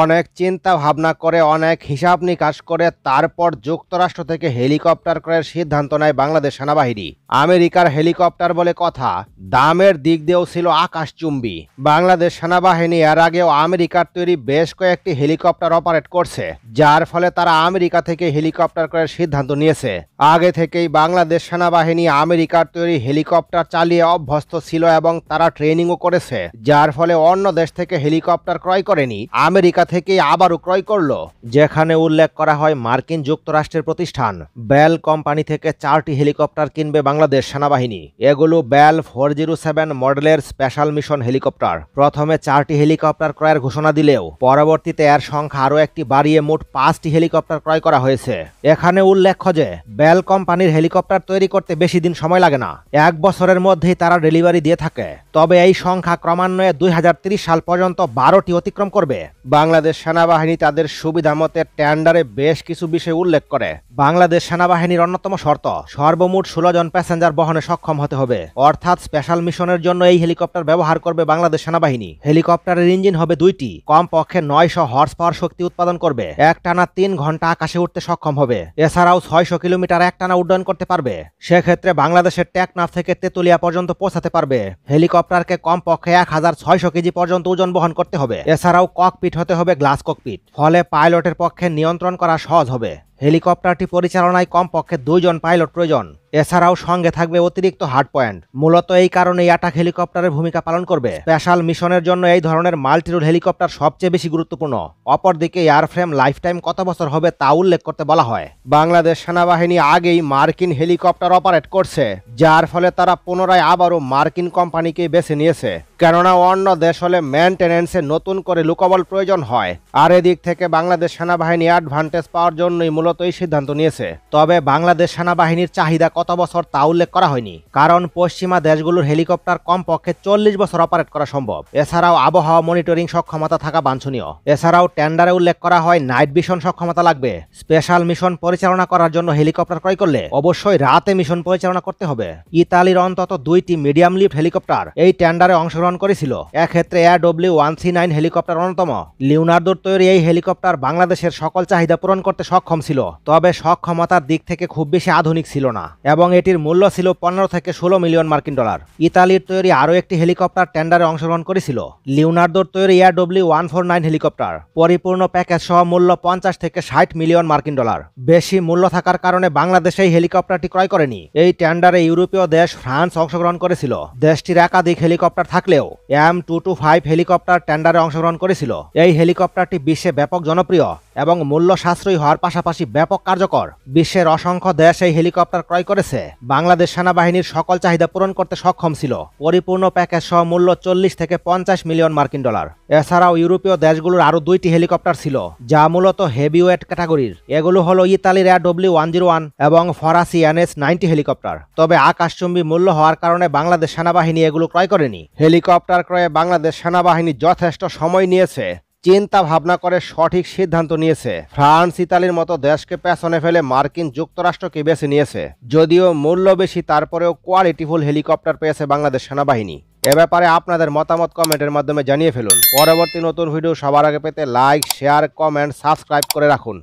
অনেক চিন্তা ভাবনা করে অনেক হিসাব নিকাশ করে তারপর যুক্তরাষ্ট্র থেকে হেলিকপ্টার ক্রয়ের সিদ্ধান্ত নেয় বাংলাদেশ সেনাবাহিনী। আমেরিকার হেলিকপ্টার বলে কথা, দামের দিক দিয়েও ছিল আকাশচুম্বী। বাংলাদেশ সেনাবাহিনী এর আগেও আমেরিকার তৈরি বেশ কয়েকটি হেলিকপ্টার অপারেট করছে, যার ফলে তারা আমেরিকা থেকে হেলিকপ্টার ক্রয়ের সিদ্ধান্ত নিয়েছে। আগে থেকেই বাংলাদেশ সেনাবাহিনী আমেরিকার তৈরি হেলিকপ্টার চালিয়ে অভ্যস্ত ছিল এবং তারা ট্রেনিংও করেছে, যার ফলে অন্য দেশ থেকে হেলিকপ্টার ক্রয় করেনি, আমেরিকা থেকেই আবারও ক্রয় করলো। যেখানে উল্লেখ করা হয় মার্কিন যুক্তরাষ্ট্রের প্রতিষ্ঠান বেল কোম্পানি থেকে 4টি হেলিকপ্টার কিনবে বাংলাদেশ সেনাবাহিনী। এগুলো বেল 407 মডেলের স্পেশাল মিশন হেলিকপ্টার। প্রথমে 4টি হেলিকপ্টার ক্রয়ের ঘোষণা দিলেও পরবর্তীতে এর সংখ্যা আরও একটি বাড়িয়ে মোট 5টি হেলিকপ্টার ক্রয় করা হয়েছে। এখানে উল্লেখ্য যে বেল কোম্পানির হেলিকপ্টার তৈরি করতে বেশি দিন সময় লাগে না, 1 বছরের মধ্যেই তারা ডেলিভারি দিয়ে থাকে। তবে এই সংখ্যা ক্রমান্বয়ে 2030 সাল পর্যন্ত 12টি অতিক্রম করবে। বাংলাদেশ সেনাবাহিনী তাদের সুবিধা মতে টেন্ডারে বেশ কিছু বিষয় উল্লেখ করে। বাংলাদেশ সেনাবাহিনীর অন্যতম শর্ত সর্বমোট 16 জন প্যাসেঞ্জার বহনে সক্ষম হতে হবে, অর্থাৎ স্পেশাল মিশনের জন্য এই হেলিকপ্টার ব্যবহার করবে বাংলাদেশ সেনাবাহিনী। হেলিকপ্টারের ইঞ্জিন হবে 2টি, কমপক্ষে 900 হর্স পাওয়ার শক্তি উৎপাদন করবে, একটানা 3 ঘন্টা আকাশে উঠতে সক্ষম হবে। এছাড়াও 600 কিলোমিটার একটানা উড্ডয়ন করতে পারবে। সেক্ষেত্রে বাংলাদেশের টেকনাফ থেকে তেতুলিয়া পর্যন্ত পৌঁছাতে পারবে। হেলিকপ্টারকে কমপক্ষে 1600 কেজি পর্যন্ত ওজন বহন করতে হবে। এছাড়াও ককপিট হতে হবে গ্লাস ককপিট, ফলে পাইলটের পক্ষে নিয়ন্ত্রণ করা সহজ হবে। হেলিকপ্টারটি পরিচালনায় কমপক্ষে 2 জন পাইলট প্রয়োজন। এছাড়াও সঙ্গে থাকবে অতিরিক্ত হার্ড পয়েন্ট। মূলত এই কারণেই অ্যাটাক হেলিকপ্টারের ভূমিকা পালন করবে। স্পেশাল মিশনের জন্য এই ধরনের মাল্টিরোল হেলিকপ্টার সবচেয়ে বেশি গুরুত্বপূর্ণ। অপরদিকে এয়ারফ্রেম লাইফ টাইম কত বছর হবে তা উল্লেখ করতে বলা হয়। বাংলাদেশ সেনাবাহিনী আগেই মার্কিন হেলিকপ্টার অপারেট করছে, যার ফলে তারা পুনরায় আবারও মার্কিন কোম্পানিকে বেছে নিয়েছে। কেননা অন্য দেশ হলে মেনটেনেন্সে নতুন করে লোকবল প্রয়োজন হয়, আর এদিক থেকে বাংলাদেশ সেনাবাহিনী অ্যাডভান্টেজ পাওয়ার জন্যই মূলত এই সিদ্ধান্ত নিয়েছে। তবে বাংলাদেশ সেনাবাহিনীর চাহিদা কত বছর তা উল্লেখ করা হয়নি, কারণ পশ্চিমা দেশগুলোর হেলিকপ্টার কমপক্ষে 40 বছর অপারেট করা সম্ভব। এছাড়াও আবহাওয়া মনিটরিং সক্ষমতা থাকা বাঞ্ছনীয়। এছাড়াও টেন্ডারে উল্লেখ করা হয় নাইট ভিশন সক্ষমতা লাগবে। স্পেশাল মিশন পরিচালনা করার জন্য হেলিকপ্টার ক্রয় করলে অবশ্যই রাতে মিশন পরিচালনা করতে হবে। ইতালির অন্তত 2টি মিডিয়াম লিফট হেলিকপ্টার এই টেন্ডারে অংশগ্রহণ করেছিল। এক্ষেত্রে AW139 হেলিকপ্টার অন্যতম। লিওনার্দোর তৈরি এই হেলিকপ্টার বাংলাদেশের সকল চাহিদা পূরণ করতে সক্ষম ছিল, তবে সক্ষমতার দিক থেকে খুব বেশি আধুনিক ছিল না এবং এটির মূল্য ছিল 15 থেকে 16 মিলিয়ন মার্কিন ডলার। ইতালির তৈরি আরও একটি হেলিকপ্টার টেন্ডারে অংশগ্রহণ করেছিল, লিওনার্দোর তৈরি AW149 হেলিকপ্টার। পরিপূর্ণ প্যাকেজ সহ মূল্য 50 থেকে 60 মিলিয়ন মার্কিন ডলার। বেশি মূল্য থাকার কারণে বাংলাদেশ এই হেলিকপ্টারটি ক্রয় করেনি। এই টেন্ডারে ইউরোপীয় দেশ ফ্রান্স অংশগ্রহণ করেছিল। দেশটির একাধিক হেলিকপ্টার থাকলেও M225 হেলিকপ্টার টেন্ডারে অংশগ্রহণ করেছিল। এই হেলিকপ্টারটি বিশ্বে ব্যাপক জনপ্রিয় এবং মূল্য সাশ্রয়ী হওয়ার পাশাপাশি ব্যাপক কার্যকর। বিশ্বের অসংখ্য দেশ এই হেলিকপ্টার ক্রয় করেছে। বাংলাদেশ সেনাবাহিনীর সকল চাহিদা পূরণ করতে সক্ষম ছিল। পরিপূর্ণ প্যাকেজ সহ মূল্য 40 থেকে 50 মিলিয়ন মার্কিন ডলার। এছাড়াও ইউরোপীয় দেশগুলোর আরও 2টি হেলিকপ্টার ছিল, যা মূলত হেভিওয়েট ক্যাটাগরির। এগুলো হলো ইতালির AW101 এবং ফরাসি NH90 হেলিকপ্টার। তবে আকাশচুম্বী মূল্য হওয়ার কারণে বাংলাদেশ সেনাবাহিনী এগুলো ক্রয় করেনি। হেলিকপ্টার ক্রয়ে বাংলাদেশ সেনাবাহিনী যথেষ্ট সময় নিয়েছে, চিন্তা ভাবনা করে সঠিক সিদ্ধান্ত নিয়েছে। ফ্রান্স ইতালির মতো দেশকে পেছনে ফেলে মার্কিন যুক্তরাষ্ট্রকে বেছে নিয়েছে। যদিও মূল্য বেশি, তারপরেও কোয়ালিটিফুল হেলিকপ্টার পেয়েছে বাংলাদেশ সেনাবাহিনী। এ ব্যাপারে আপনাদের মতামত কমেন্টের মাধ্যমে জানিয়ে ফেলুন। পরবর্তী নতুন ভিডিও সবার আগে পেতে লাইক, শেয়ার, কমেন্ট, সাবস্ক্রাইব করে রাখুন।